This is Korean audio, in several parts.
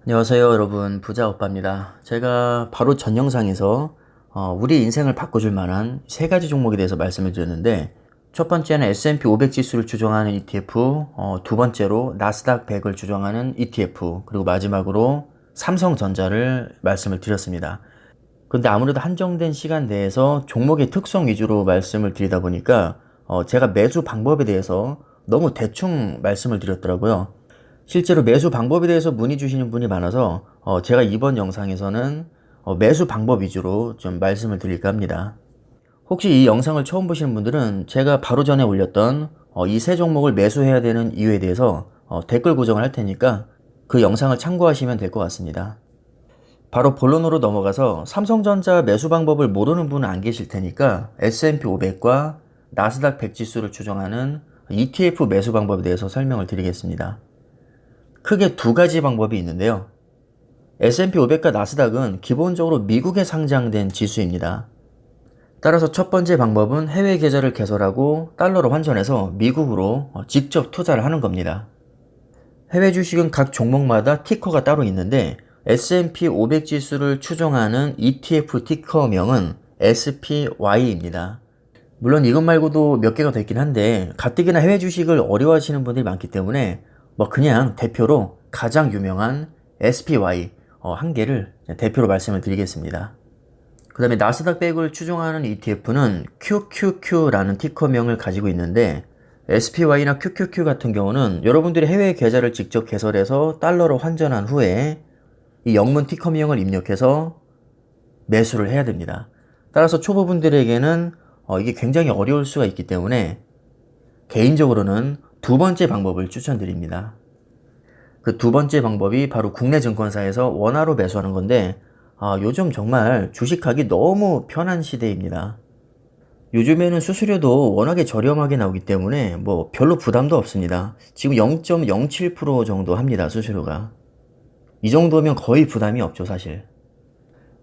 안녕하세요 여러분, 부자오빠입니다. 제가 바로 전 영상에서 우리 인생을 바꿔줄 만한 세 가지 종목에 대해서 말씀을 드렸는데, 첫 번째는 S&P 500 지수를 추종하는 ETF, 두 번째로 나스닥 100을 추종하는 ETF, 그리고 마지막으로 삼성전자를 말씀을 드렸습니다. 근데 아무래도 한정된 시간 내에서 종목의 특성 위주로 말씀을 드리다 보니까 제가 매수 방법에 대해서 너무 대충 말씀을 드렸더라고요. 실제로 매수 방법에 대해서 문의 주시는 분이 많아서 제가 이번 영상에서는 매수 방법 위주로 좀 말씀을 드릴까 합니다. 혹시 이 영상을 처음 보시는 분들은 제가 바로 전에 올렸던 이 세 종목을 매수해야 되는 이유에 대해서 댓글 고정을 할 테니까 그 영상을 참고하시면 될 것 같습니다. 바로 본론으로 넘어가서 삼성전자 매수 방법을 모르는 분은 안 계실 테니까 S&P 500과 나스닥 100 지수를 추종하는 ETF 매수 방법에 대해서 설명을 드리겠습니다. 크게 두 가지 방법이 있는데요. S&P 500과 나스닥은 기본적으로 미국에 상장된 지수입니다. 따라서 첫 번째 방법은 해외 계좌를 개설하고 달러로 환전해서 미국으로 직접 투자를 하는 겁니다. 해외 주식은 각 종목마다 티커가 따로 있는데 S&P 500 지수를 추종하는 ETF 티커명은 SPY입니다. 물론 이것 말고도 몇 개가 더 있긴 한데 가뜩이나 해외 주식을 어려워하시는 분들이 많기 때문에 그냥 대표로 가장 유명한 SPY 한 개를 대표로 말씀을 드리겠습니다. 그 다음에 나스닥 100을 추종하는 ETF는 QQQ라는 티커명을 가지고 있는데 SPY나 QQQ 같은 경우는 여러분들이 해외 계좌를 직접 개설해서 달러로 환전한 후에 이 영문 티커명을 입력해서 매수를 해야 됩니다. 따라서 초보분들에게는 이게 굉장히 어려울 수가 있기 때문에 개인적으로는 두 번째 방법을 추천드립니다. 그 두 번째 방법이 바로 국내 증권사에서 원화로 매수하는 건데 요즘 정말 주식하기 너무 편한 시대입니다. 요즘에는 수수료도 워낙에 저렴하게 나오기 때문에 별로 부담도 없습니다. 지금 0.07% 정도 합니다, 수수료가. 이 정도면 거의 부담이 없죠, 사실.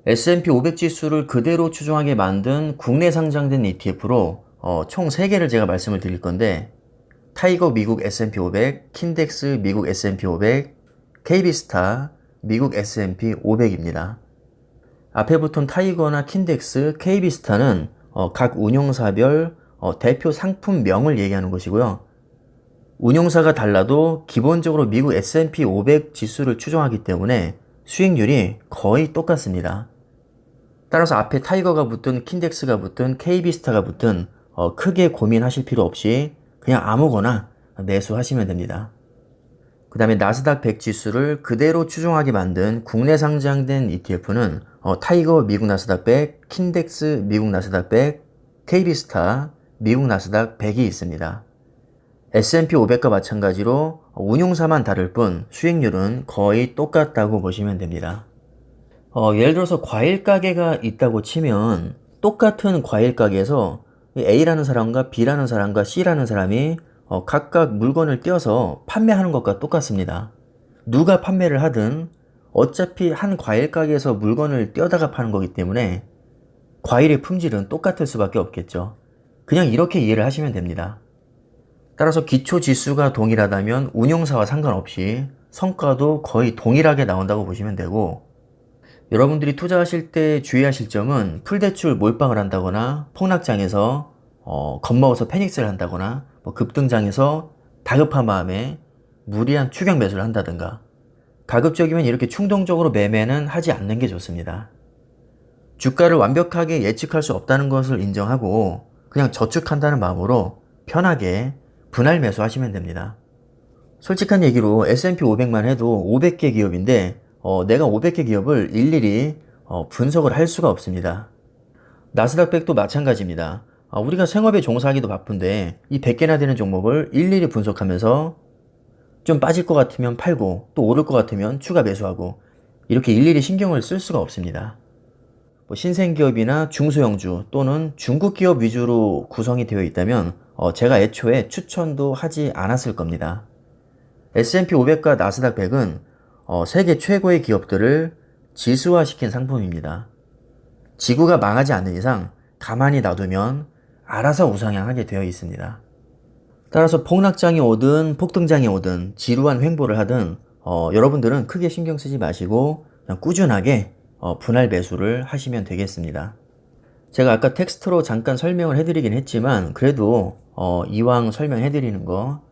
S&P 500 지수를 그대로 추종하게 만든 국내 상장된 ETF로 총 3개를 제가 말씀을 드릴 건데, 타이거 미국 S&P 500, 킨덱스 미국 S&P 500, KB스타 미국 S&P 500입니다. 앞에 붙은 타이거나 킨덱스, KB스타는 각 운용사별 대표 상품명을 얘기하는 것이고요. 운용사가 달라도 기본적으로 미국 S&P 500 지수를 추종하기 때문에 수익률이 거의 똑같습니다. 따라서 앞에 타이거가 붙든 킨덱스가 붙든 KB스타가 붙든 크게 고민하실 필요 없이 그냥 아무거나 매수하시면 됩니다. 그 다음에 나스닥 100 지수를 그대로 추종하게 만든 국내 상장된 ETF는 타이거 미국 나스닥 100, 킨덱스 미국 나스닥 100, KB스타 미국 나스닥 100이 있습니다. S&P 500과 마찬가지로 운용사만 다를 뿐 수익률은 거의 똑같다고 보시면 됩니다. 예를 들어서 과일 가게가 있다고 치면 똑같은 과일 가게에서 A라는 사람과 B라는 사람과 C라는 사람이 각각 물건을 띄어서 판매하는 것과 똑같습니다. 누가 판매를 하든 어차피 한 과일 가게에서 물건을 띄어다가 파는 거기 때문에 과일의 품질은 똑같을 수밖에 없겠죠. 그냥 이렇게 이해를 하시면 됩니다. 따라서 기초 지수가 동일하다면 운용사와 상관없이 성과도 거의 동일하게 나온다고 보시면 되고, 여러분들이 투자하실 때 주의하실 점은 풀대출 몰빵을 한다거나 폭락장에서 겁먹어서 패닉스를 한다거나 급등장에서 다급한 마음에 무리한 추격 매수를 한다든가, 가급적이면 이렇게 충동적으로 매매는 하지 않는 게 좋습니다. 주가를 완벽하게 예측할 수 없다는 것을 인정하고 그냥 저축한다는 마음으로 편하게 분할 매수하시면 됩니다. 솔직한 얘기로 S&P 500만 해도 500개 기업인데 내가 500개 기업을 일일이 분석을 할 수가 없습니다. 나스닥 100도 마찬가지입니다. 우리가 생업에 종사하기도 바쁜데 이 100개나 되는 종목을 일일이 분석하면서 좀 빠질 것 같으면 팔고 또 오를 것 같으면 추가 매수하고 이렇게 일일이 신경을 쓸 수가 없습니다. 신생기업이나 중소형주 또는 중국 기업 위주로 구성이 되어 있다면 제가 애초에 추천도 하지 않았을 겁니다. S&P 500과 나스닥 100은 세계 최고의 기업들을 지수화시킨 상품입니다. 지구가 망하지 않는 이상 가만히 놔두면 알아서 우상향하게 되어 있습니다. 따라서 폭락장이 오든 폭등장이 오든 지루한 횡보를 하든 여러분들은 크게 신경 쓰지 마시고 그냥 꾸준하게 분할 매수를 하시면 되겠습니다. 제가 아까 텍스트로 잠깐 설명을 해드리긴 했지만 그래도 이왕 설명해드리는 거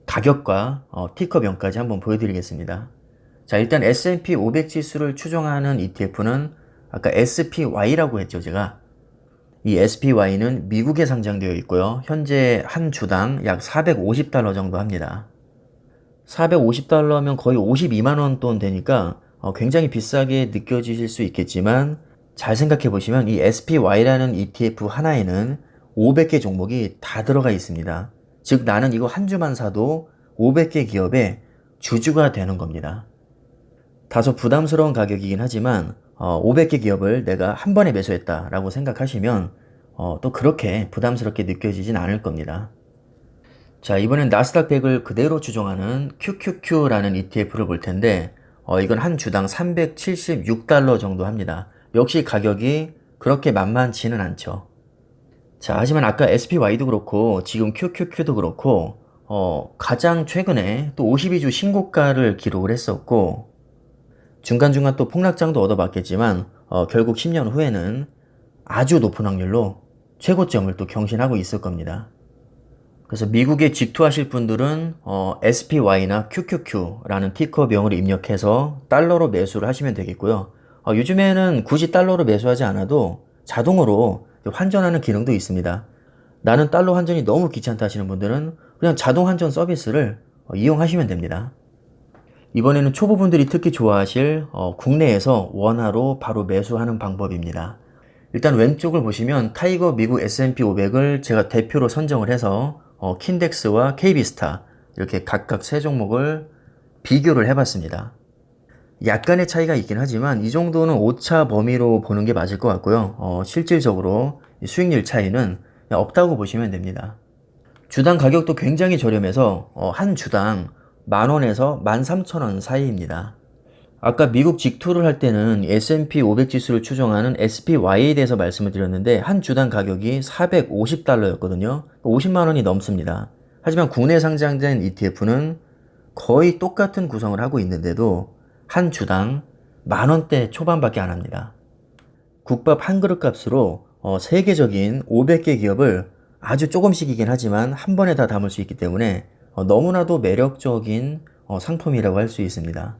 가격과 티커명까지 한번 보여드리겠습니다. 자, 일단 S&P 500 지수를 추종하는 ETF는 아까 SPY라고 했죠, 제가. 이 SPY는 미국에 상장되어 있고요. 현재 한 주당 약 450달러 정도 합니다. 450달러면 거의 52만원 돈 되니까 굉장히 비싸게 느껴지실 수 있겠지만 잘 생각해 보시면 이 SPY라는 ETF 하나에는 500개 종목이 다 들어가 있습니다. 즉 나는 이거 한 주만 사도 500개 기업의 주주가 되는 겁니다. 다소 부담스러운 가격이긴 하지만 500개 기업을 내가 한 번에 매수했다라고 생각하시면 또 그렇게 부담스럽게 느껴지진 않을 겁니다. 자, 이번엔 나스닥 100을 그대로 추종하는 QQQ라는 ETF를 볼 텐데 이건 한 주당 376달러 정도 합니다. 역시 가격이 그렇게 만만치는 않죠. 자, 하지만 아까 SPY도 그렇고 지금 QQQ도 그렇고 가장 최근에 또 52주 신고가를 기록을 했었고 중간중간 또 폭락장도 얻어봤겠지만 결국 10년 후에는 아주 높은 확률로 최고점을 또 경신하고 있을 겁니다. 그래서 미국에 직투하실 분들은 SPY나 QQQ라는 티커명을 입력해서 달러로 매수를 하시면 되겠고요. 요즘에는 굳이 달러로 매수하지 않아도 자동으로 환전하는 기능도 있습니다. 나는 달러 환전이 너무 귀찮다 하시는 분들은 그냥 자동 환전 서비스를 이용하시면 됩니다. 이번에는 초보분들이 특히 좋아하실 국내에서 원화로 바로 매수하는 방법입니다. 일단 왼쪽을 보시면 타이거 미국 S&P 500을 제가 대표로 선정을 해서 킨덱스와 KB스타 이렇게 각각 세 종목을 비교를 해봤습니다. 약간의 차이가 있긴 하지만 이 정도는 오차 범위로 보는 게 맞을 것 같고요. 실질적으로 수익률 차이는 없다고 보시면 됩니다. 주당 가격도 굉장히 저렴해서 한 주당 10,000원에서 13,000원 사이입니다. 아까 미국 직투를 할 때는 S&P 500 지수를 추종하는 SPY에 대해서 말씀을 드렸는데 한 주당 가격이 450달러였거든요. 50만원이 넘습니다. 하지만 국내 상장된 ETF는 거의 똑같은 구성을 하고 있는데도 한 주당 만원대 초반밖에 안 합니다. 국밥 한 그릇 값으로 세계적인 500개 기업을 아주 조금씩이긴 하지만 한 번에 다 담을 수 있기 때문에 너무나도 매력적인 상품이라고 할 수 있습니다.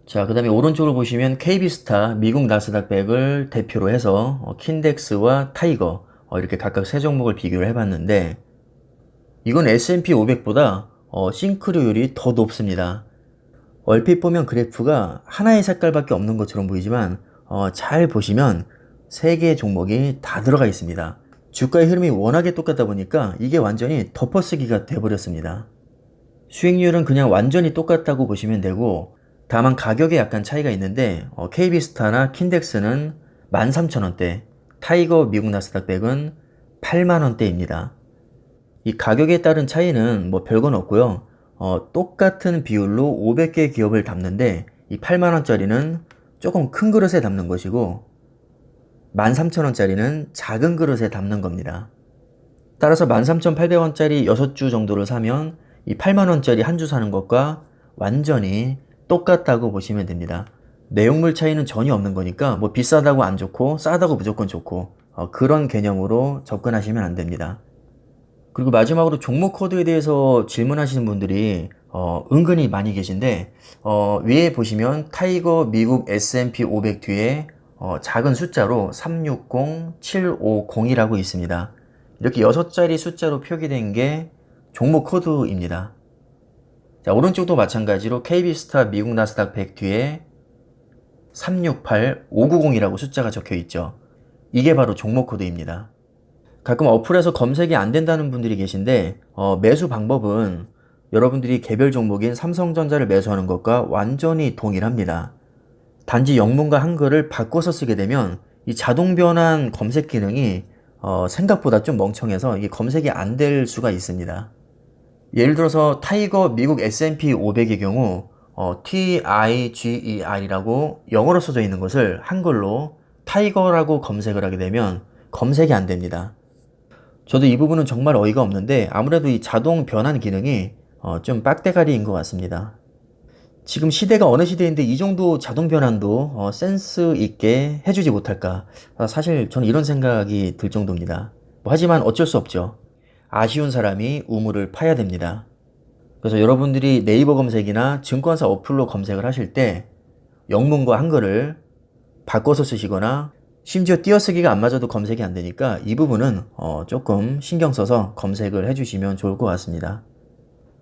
자, 그 다음에 오른쪽으로 보시면 KB스타 미국 나스닥 100을 대표로 해서 킨덱스와 타이거 이렇게 각각 세 종목을 비교를 해봤는데 이건 S&P 500보다 싱크로율이 더 높습니다. 얼핏 보면 그래프가 하나의 색깔밖에 없는 것처럼 보이지만 잘 보시면 세 개의 종목이 다 들어가 있습니다. 주가의 흐름이 워낙에 똑같다 보니까 이게 완전히 덮어쓰기가 돼버렸습니다. 수익률은 그냥 완전히 똑같다고 보시면 되고 다만 가격에 약간 차이가 있는데 KB스타나 킨덱스는 13,000원대, 타이거 미국 나스닥 100은 8만원대입니다. 이 가격에 따른 차이는 뭐 별건 없고요. 똑같은 비율로 500개 기업을 담는데 이 8만원짜리는 조금 큰 그릇에 담는 것이고 13,000원짜리는 작은 그릇에 담는 겁니다. 따라서 13,800원짜리 6주 정도를 사면 이 8만원짜리 한 주 사는 것과 완전히 똑같다고 보시면 됩니다. 내용물 차이는 전혀 없는 거니까 뭐 비싸다고 안 좋고 싸다고 무조건 좋고 그런 개념으로 접근하시면 안 됩니다. 그리고 마지막으로 종목 코드에 대해서 질문하시는 분들이 은근히 많이 계신데 위에 보시면 타이거 미국 S&P 500 뒤에 작은 숫자로 360750이라고 있습니다. 이렇게 6자리 숫자로 표기된 게 종목 코드입니다. 자, 오른쪽도 마찬가지로 KB스타 미국 나스닥 100 뒤에 368590이라고 숫자가 적혀 있죠. 이게 바로 종목 코드입니다. 가끔 어플에서 검색이 안 된다는 분들이 계신데 매수 방법은 여러분들이 개별 종목인 삼성전자를 매수하는 것과 완전히 동일합니다. 단지 영문과 한글을 바꿔서 쓰게 되면 이 자동 변환 검색 기능이 생각보다 좀 멍청해서 이게 검색이 안 될 수가 있습니다. 예를 들어서 타이거 미국 S&P 500의 경우 TIGER이라고 영어로 써져 있는 것을 한글로 타이거라고 검색을 하게 되면 검색이 안 됩니다. 저도 이 부분은 정말 어이가 없는데 아무래도 이 자동 변환 기능이 좀 빡대가리인 것 같습니다. 지금 시대가 어느 시대인데 이 정도 자동 변환도 센스 있게 해주지 못할까? 사실 저는 이런 생각이 들 정도입니다. 뭐 하지만 어쩔 수 없죠. 아쉬운 사람이 우물을 파야 됩니다. 그래서 여러분들이 네이버 검색이나 증권사 어플로 검색을 하실 때 영문과 한글을 바꿔서 쓰시거나 심지어 띄어쓰기가 안 맞아도 검색이 안 되니까 이 부분은 조금 신경 써서 검색을 해주시면 좋을 것 같습니다.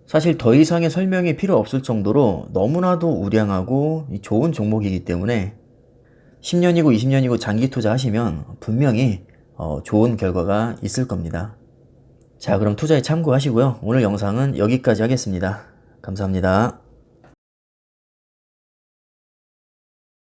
사실 더 이상의 설명이 필요 없을 정도로 너무나도 우량하고 좋은 종목이기 때문에 10년이고 20년이고 장기 투자하시면 분명히 좋은 결과가 있을 겁니다. 자, 그럼 투자에 참고하시고요. 오늘 영상은 여기까지 하겠습니다. 감사합니다.